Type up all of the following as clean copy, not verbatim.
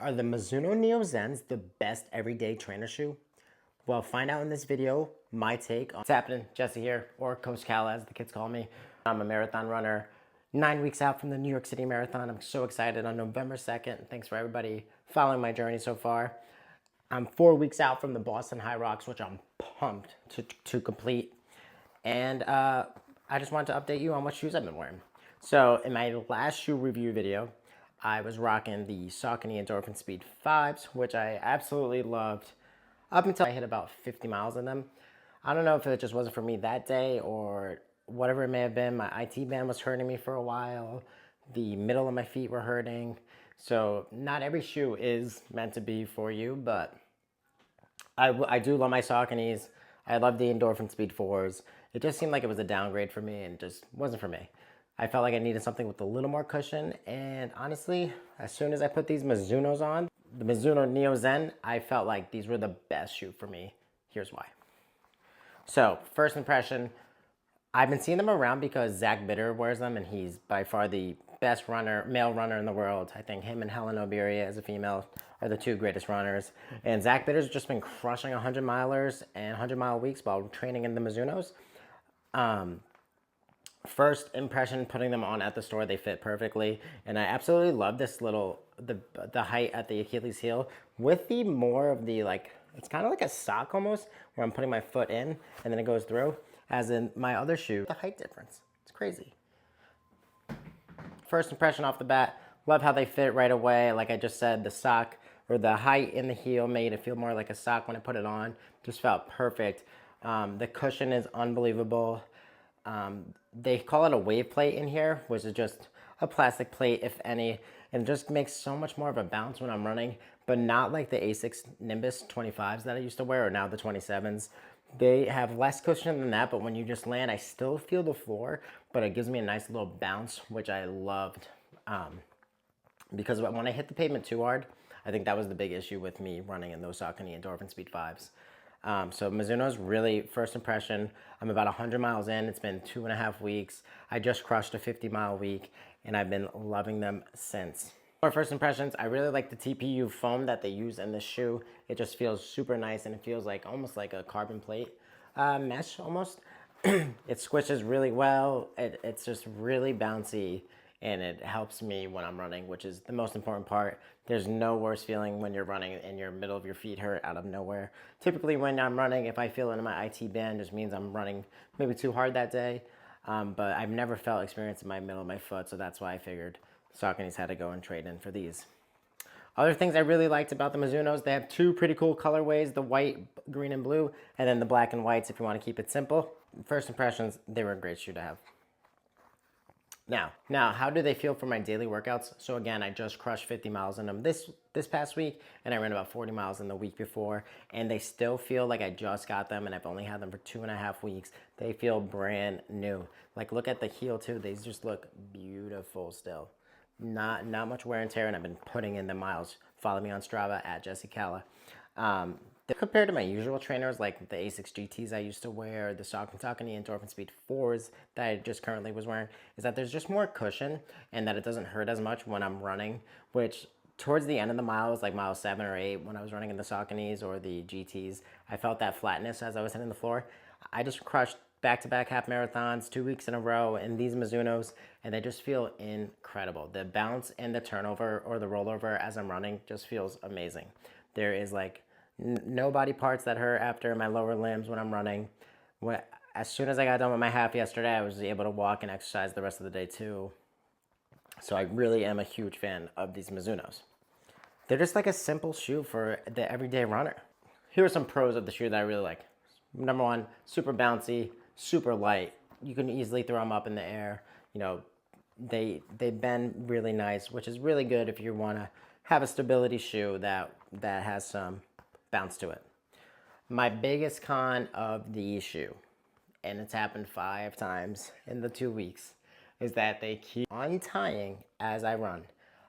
Are the Mizuno Neos the best everyday trainer shoe? Well, find out in this video my take on what's happening. Jesse here, or Coach Cala as the kids call me. I'm a marathon runner, 9 weeks out from the New York City Marathon. I'm so excited on November 2nd. Thanks for everybody following my journey so far. I'm 4 weeks out from the Boston HYROX, which I'm pumped to complete. And I just wanted to update you on what shoes I've been wearing. So in my last shoe review video, I was rocking the Saucony Endorphin Speed 5s, which I absolutely loved up until I hit about 50 miles in them. I don't know if it just wasn't for me that day or whatever it may have been. My IT band was hurting me for a while. The middle of my feet were hurting. So not every shoe is meant to be for you, but I do love my Sauconys. I love the Endorphin Speed 4s. It just seemed like it was a downgrade for me and just wasn't for me. I felt like I needed something with a little more cushion, and honestly, as soon as I put these Mizunos on, the Mizuno Neo Zen, I felt like these were the best shoe for me. Here's why. So, first impression, I've been seeing them around because Zach Bitter wears them, and he's by far the best runner, male runner in the world. I think him and Helen Oberia as a female are the two greatest runners. And Zach Bitter's just been crushing 100 milers and 100-mile weeks while training in the Mizunos. First impression, putting them on at the store, they fit perfectly. And I absolutely love this little, the height at the Achilles heel with the more of the, like, it's kind of like a sock almost, where I'm putting my foot in and then it goes through. As in my other shoe, the height difference. It's crazy. First impression off the bat, love how they fit right away. Like I just said, the sock or the height in the heel made it feel more like a sock when I put it on. Just felt perfect. The cushion is unbelievable. They call it a wave plate in here, which is just a plastic plate, if any, and it just makes so much more of a bounce when I'm running, but not like the Asics Nimbus 25s that I used to wear, or now the 27s. They have less cushion than that, but when you just land, I still feel the floor, but it gives me a nice little bounce, which I loved. Because when I hit the pavement too hard, I think that was the big issue with me running in those Saucony Endorphin Speed 5s. So Mizuno's really, first impression, I'm about 100 miles in. It's been 2.5 weeks. I just crushed a 50-mile week, and I've been loving them since. For first impressions, I really like the TPU foam that they use in this shoe. It just feels super nice, and it feels like almost like a carbon plate mesh almost. It squishes really well. It's just really bouncy, and it helps me when I'm running, which is the most important part. There's no worse feeling when you're running and your middle of your feet hurt out of nowhere. Typically when I'm running, if I feel it in my IT band, it just means I'm running maybe too hard that day. But I've never felt experience in my middle of my foot, so that's why I figured Saucony's had to go and trade in for these. Other things I really liked about the Mizunos, they have two pretty cool colorways, the white, green, and blue, and then the black and whites if you want to keep it simple. First impressions, they were a great shoe to have. Now, how do they feel for my daily workouts? So again, I just crushed 50 miles in them this past week, and I ran about 40 miles in the week before, and they still feel like I just got them, and I've only had them for 2.5 weeks. They feel brand new. Like, look at the heel too. They just look beautiful still. Not much wear and tear, and I've been putting in the miles. Follow me on Strava at Jesse Cala. Compared to my usual trainers, like the Asics GTs I used to wear, the Saucony Endorphin Speed 4s that I just currently was wearing, is that there's just more cushion and that it doesn't hurt as much when I'm running, which towards the end of the miles, like mile 7 or 8, when I was running in the Sauconys or the GTs, I felt that flatness as I was hitting the floor. I just crushed back-to-back half marathons 2 weeks in a row in these Mizunos, and they just feel incredible. The bounce and the turnover or the rollover as I'm running just feels amazing. There is like no body parts that hurt after my lower limbs when I'm running. As soon as I got done with my half yesterday, I was able to walk and exercise the rest of the day too. So I really am a huge fan of these Mizunos. They're just like a simple shoe for the everyday runner. Here are some pros of the shoe that I really like. Number one, super bouncy, super light. You can easily throw them up in the air. You know, they bend really nice, which is really good if you want to have a stability shoe that has some bounce to it. My biggest con of the shoe, and it's happened 5 times in the 2 weeks, is that they keep untying as I run.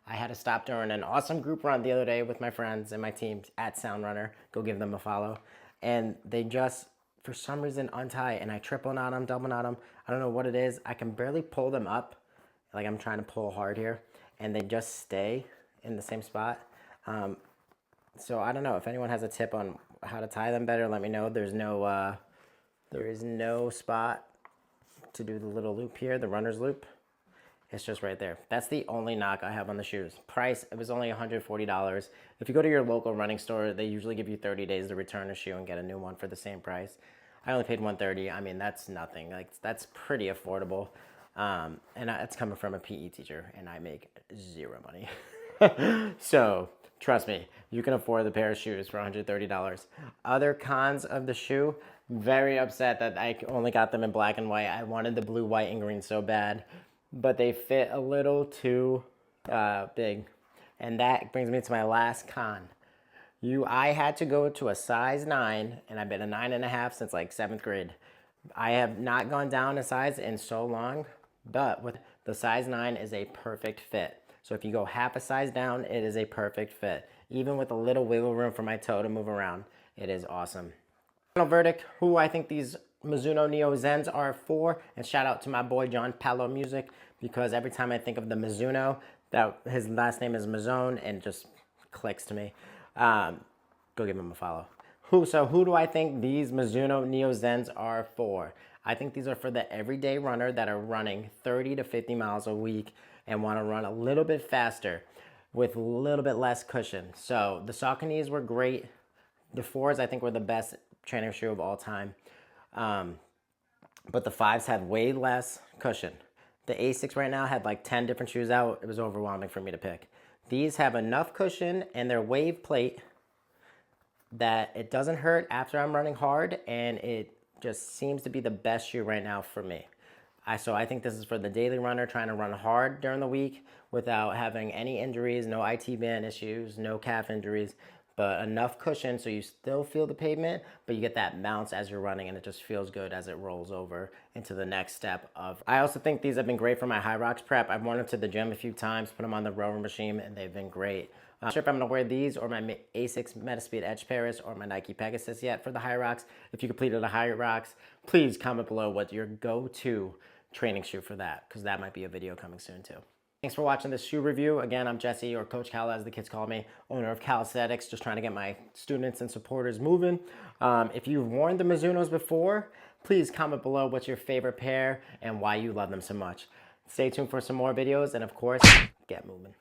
I had to stop during an awesome group run the other day with my friends and my team at Sound Runner. Go give them a follow. And they just, for some reason, untie, and I triple knot them, double knot them. I don't know what it is. I can barely pull them up, like I'm trying to pull hard here, and they just stay in the same spot. So I don't know if anyone has a tip on how to tie them better. Let me know. There is no spot to do the little loop here, the runner's loop. It's just right there. That's the only knock I have on the shoes. Price, it was only $140. If you go to your local running store, they usually give you 30 days to return a shoe and get a new one for the same price. I only paid $130. I mean, that's nothing. Like, that's pretty affordable. And it's coming from a PE teacher, and I make zero money. So trust me, you can afford the pair of shoes for $130. Other cons of the shoe, very upset that I only got them in black and white. I wanted the blue, white, and green so bad, but they fit a little too big. And that brings me to my last con. I had to go to a size 9, and I've been a 9.5 since like 7th grade. I have not gone down a size in so long, but with the size 9 is a perfect fit. So if you go half a size down, it is a perfect fit. Even with a little wiggle room for my toe to move around, it is awesome. Final verdict, who I think these Mizuno Neo Zens are for, and shout out to my boy John Palo Music, because every time I think of the Mizuno, that his last name is Mizuno, and it just clicks to me. Go give him a follow. So who do I think these Mizuno Neo Zens are for? I think these are for the everyday runner that are running 30 to 50 miles a week and want to run a little bit faster with a little bit less cushion. So the Sauconys were great. The 4s I think were the best training shoe of all time. But the 5s had way less cushion. The Asics right now had like 10 different shoes out. It was overwhelming for me to pick. These have enough cushion and their wave plate that it doesn't hurt after I'm running hard, and it just seems to be the best shoe right now for me. So I think this is for the daily runner trying to run hard during the week without having any injuries, no IT band issues, no calf injuries, but enough cushion so you still feel the pavement, but you get that bounce as you're running, and it just feels good as it rolls over into the next step of. I also think these have been great for my HYROX prep. I've worn them to the gym a few times, put them on the rower machine, and they've been great. I'm not sure if I'm going to wear these or my Asics Metaspeed Edge Paris or my Nike Pegasus yet for the HYROX. If you completed a HYROX, please comment below what your go-to training shoe for that, because that might be a video coming soon too. Thanks for watching this shoe review. Again, I'm Jesse, or Coach Cala as the kids call me, owner of Calisthenics, just trying to get my students and supporters moving. If you've worn the Mizunos before, please comment below what's your favorite pair and why you love them so much. Stay tuned for some more videos, and of course, get moving.